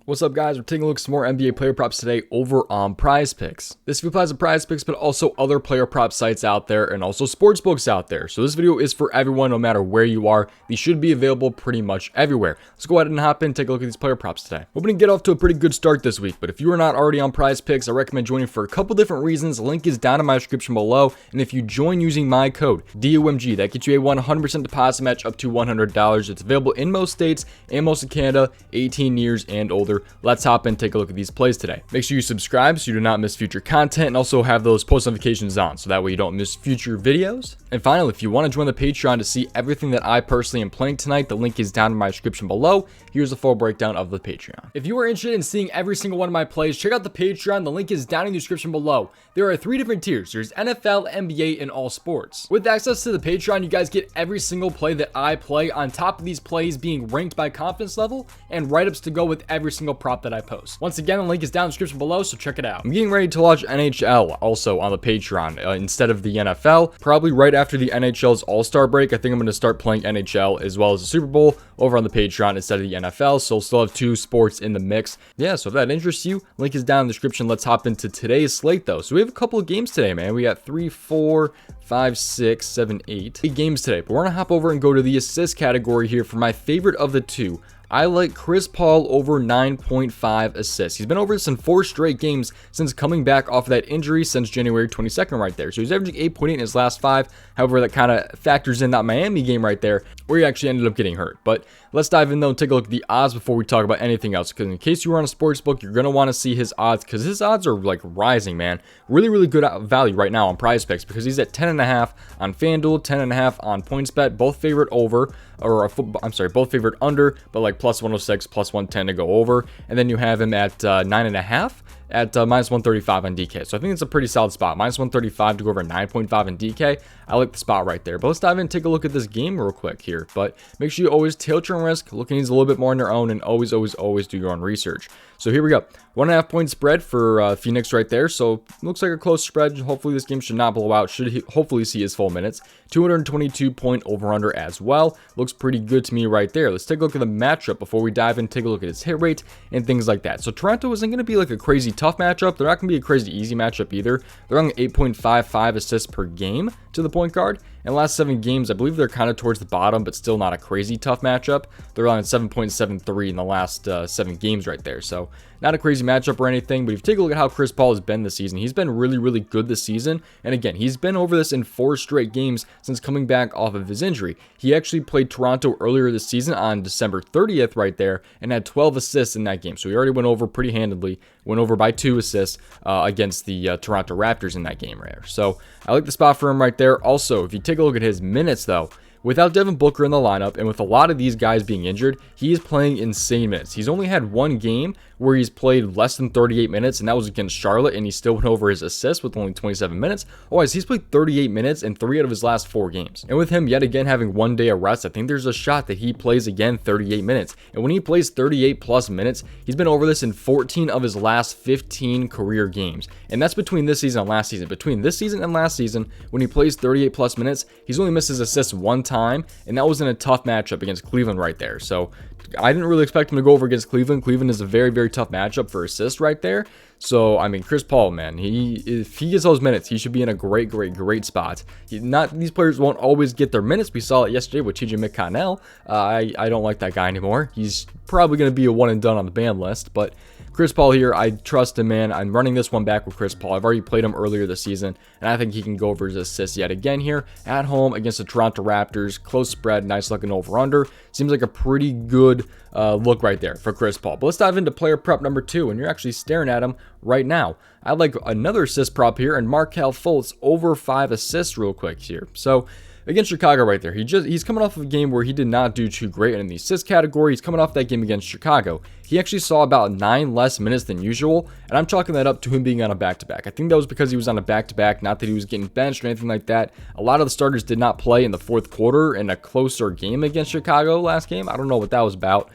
What's up, guys? We're taking a look at some more NBA player props today over on prizepicks. This video applies to prizepicks, but also other player prop sites out there and also sports books out there. So this video is for everyone, no matter where you are. These should be available pretty much everywhere. Let's go ahead and hop in and take a look at these player props today. Hoping to get off to a pretty good start this week, but if you are not already on prizepicks, I recommend joining for a couple different reasons. The link is down in my description below, and if you join using my code DOMG, that gets you a 100% deposit match up to $100. It's available in most states and most of Canada, 18 years and older. Let's hop in and take a look at these plays today. Make sure you subscribe so you do not miss future content, and also have those post notifications on so that way you don't miss future videos. And finally, if you want to join the Patreon to see everything that I personally am playing tonight, the link is down in my description below. Here's a full breakdown of the Patreon. If you are interested in seeing every single one of my plays, check out the Patreon. The link is down in the description below. There are 3 different tiers. There's NFL, NBA, and all sports. With access to the Patreon, you guys get every single play that I play, on top of these plays being ranked by confidence level and write-ups to go with every single prop that I post. Once again, the link is down in the description below, so check it out. I'm getting ready to launch NHL also on the Patreon instead of the NFL. Probably right after the NHL's All-Star break, I think I'm going to start playing NHL as well as the Super Bowl over on the Patreon instead of the NFL, so we'll still have 2 sports in the mix. Yeah, so if that interests you, link is down in the description. Let's hop into today's slate, though. So we have a couple of games today, man. We got 3, 4, 5, 6, 7, 8 games today, but we're going to hop over and go to the assist category here for my favorite of the 2. I like Chris Paul over 9.5 assists. He's been over this in 4 straight games since coming back off of that injury since January 22nd right there. So he's averaging 8.8 in his last 5. However, that kind of factors in that Miami game right there where he actually ended up getting hurt. But let's dive in though and take a look at the odds before we talk about anything else. Because in case you were on a sports book, you're going to want to see his odds because his odds are like rising, man. Really good value right now on prizepicks because he's at 10.5 on FanDuel, 10.5 on PointsBet, both favorite over, or both favorite under, but like plus 106, plus 110 to go over. And then you have him at 9.5 at minus 135 on DK. So I think it's a pretty solid spot. Minus 135 to go over 9.5 in DK. I like the spot right there. But let's dive in and take a look at this game real quick here. But make sure you always tilt your own risk. Look at these a little bit more on your own, and always do your own research. So here we go. 1.5 point spread for Phoenix right there. So looks like a close spread. Hopefully this game should not blow out. Should hopefully see his full minutes. 222 point over under as well. Looks pretty good to me right there. Let's take a look at the matchup before we dive in. Take a look at his hit rate and things like that. So Toronto isn't going to be like a crazy tough matchup. They're not going to be a crazy easy matchup either. They're on 8.55 assists per game to the point guard. In the last 7 games, I believe they're kind of towards the bottom, but still not a crazy tough matchup. They're on 7.73 in the last 7 games right there. So not a crazy matchup or anything, but if you take a look at how Chris Paul has been this season, he's been really good this season. And again, he's been over this in 4 straight games since coming back off of his injury. He actually played Toronto earlier this season on December 30th right there and had 12 assists in that game. So he already went over pretty handedly, went over by 2 assists against the Toronto Raptors in that game right there. So I like the spot for him right there. Also, if you take a look at his minutes though, without Devin Booker in the lineup and with a lot of these guys being injured, he is playing insane minutes. He's only had 1 game where he's played less than 38 minutes, and that was against Charlotte, and he still went over his assists with only 27 minutes. Otherwise, he's played 38 minutes in 3 out of his last 4 games. And with him yet again having 1 day of rest, I think there's a shot that he plays again 38 minutes. And when he plays 38 plus minutes, he's been over this in 14 of his last 15 career games. And that's between this season and last season. Between this season and last season, when he plays 38 plus minutes, he's only missed his assists 1 time, and that was in a tough matchup against Cleveland right there. So I didn't really expect him to go over against Cleveland. Cleveland is a very tough matchup for assists right there. So, I mean, Chris Paul, man, if he gets those minutes, he should be in a great spot. These players won't always get their minutes. We saw it yesterday with TJ McConnell. I don't like that guy anymore. He's probably going to be a one and done on the ban list, but Chris Paul here, I trust him, man. I'm running this one back with Chris Paul. I've already played him earlier this season, and I think he can go over his assists yet again here at home against the Toronto Raptors. Close spread, nice looking over-under. Seems like a pretty good look right there for Chris Paul. But let's dive into player prop number 2, and you're actually staring at him right now. I like another assist prop here, and Markelle Fultz over 5 assists real quick here. So against Chicago right there, he's coming off of a game where he did not do too great in the assist category. He's coming off that game against Chicago. He actually saw about 9 less minutes than usual, and I'm chalking that up to him being on a back-to-back. I think that was because he was on a back-to-back, not that he was getting benched or anything like that. A lot of the starters did not play in the 4th quarter in a closer game against Chicago last game. I don't know what that was about.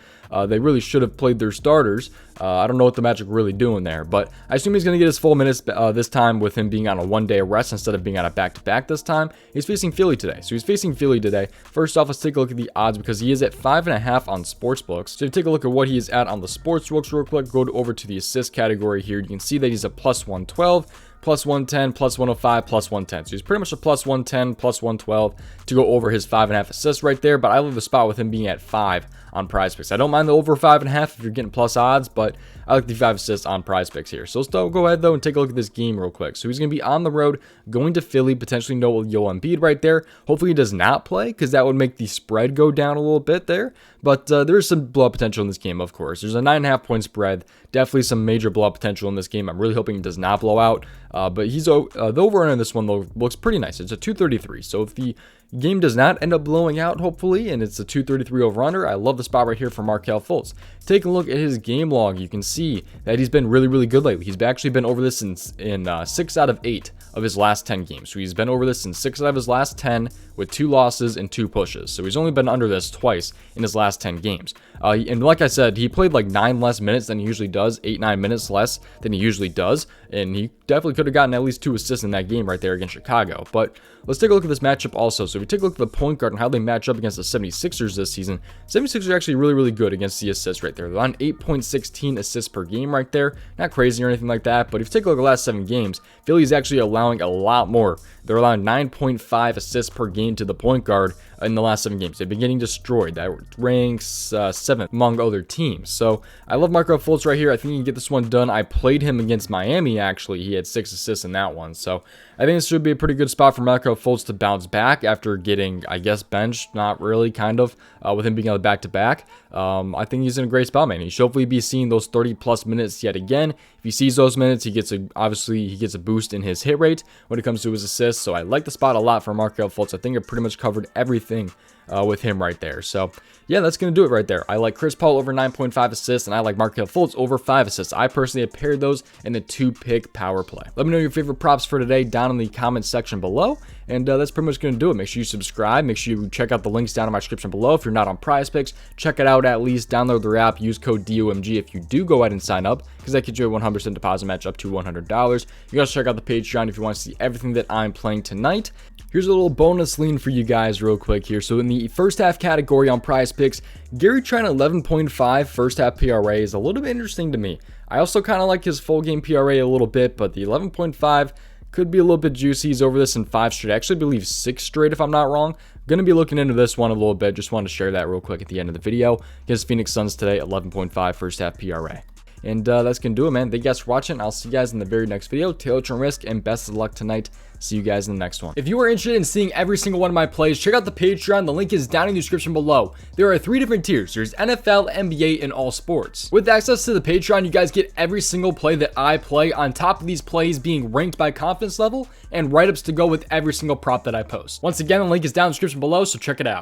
They really should have played their starters. I don't know what the Magic were really doing there, but I assume he's going to get his full minutes this time with him being on a one-day rest instead of being on a back-to-back this time. He's facing Philly today. So he's facing Philly today. First off, let's take a look at the odds because he is at 5.5 on sportsbooks. So if you take a look at what he is at on the sportsbooks real quick, go over to the assist category here. You can see that he's a plus 112. Plus 110, plus 105, plus 110. So he's pretty much a plus 110, plus 112 to go over his 5.5 assists right there. But I love the spot with him being at 5 on prizepicks. I don't mind the over 5.5 if you're getting plus odds, but I like the 5 assists on prizepicks here. So let's go ahead though and take a look at this game real quick. So he's going to be on the road, going to Philly, potentially no Joel Embiid right there. Hopefully he does not play because that would make the spread go down a little bit there. But there is some blowout potential in this game, of course. There's a 9.5 point spread. Definitely some major blowout potential in this game. I'm really hoping he does not blow out. But he's the over on this one though looks pretty nice. It's a 233. So if the game does not end up blowing out, hopefully, and it's a 233 over-under, I love the spot right here for Markelle Fultz. Take a look at his game log. You can see that he's been really, really good lately. He's actually been over this in 6 out of 8 of his last 10 games. So he's been over this in 6 out of his last 10 with 2 losses and 2 pushes. So he's only been under this twice in his last 10 games. And like I said, he played like 9 less minutes than he usually does, 8-9 minutes less than he usually does. And he definitely could have gotten at least 2 assists in that game right there against Chicago. But let's take a look at this matchup also. So if we take a look at the point guard and how they match up against the 76ers this season, 76ers are actually really, really good against the assists right there. They're on 8.16 assists per game right there. Not crazy or anything like that, but if you take a look at the last 7 games, Philly's actually allowing a lot more. They're allowing 9.5 assists per game to the point guard in the last 7 games. They've been getting destroyed. That ranks 7th among other teams. So I love Markelle Fultz right here. I think he can get this one done. I played him against Miami, actually. He had 6 assists in that one. So I think this should be a pretty good spot for Markelle Fultz to bounce back after getting, I guess, benched. Not really, kind of, with him being on the back-to-back. I think he's in a great spot, man. He should hopefully be seeing those 30-plus minutes yet again. If he sees those minutes, he gets a boost in his hit rate when it comes to his assists. So I like the spot a lot for Markelle Fultz. I think I pretty much covered everything with him right there. So yeah, that's going to do it right there. I like Chris Paul over 9.5 assists, and I like Markelle Fultz over 5 assists. I personally have paired those in the 2-pick power play. Let me know your favorite props for today down in the comments section below. And that's pretty much going to do it. Make sure you subscribe. Make sure you check out the links down in my description below. If you're not on PrizePicks, check it out at least. Download their app. Use code DOMG if you do go ahead and sign up, because that gets you a 100% deposit match up to $100. You can also check out the Patreon if you want to see everything that I'm playing tonight. Here's a little bonus lean for you guys real quick here. So in the first half category on PrizePicks, Gary Trent 11.5 first half PRA is a little bit interesting to me. I also kind of like his full game PRA a little bit, but the 11.5 could be a little bit juicy. He's over this in 5 straight. I actually believe 6 straight if I'm not wrong. Going to be looking into this one a little bit. Just wanted to share that real quick at the end of the video. Against Phoenix Suns today, 11.5 first half PRA. And that's going to do it, man. Thank you guys for watching. I'll see you guys in the very next video. Tail Turn Risk, and best of luck tonight. See you guys in the next one. If you are interested in seeing every single one of my plays, check out the Patreon. The link is down in the description below. There are 3 different tiers. There's NFL, NBA, and all sports. With access to the Patreon, you guys get every single play that I play, on top of these plays being ranked by confidence level and write-ups to go with every single prop that I post. Once again, the link is down in the description below, so check it out.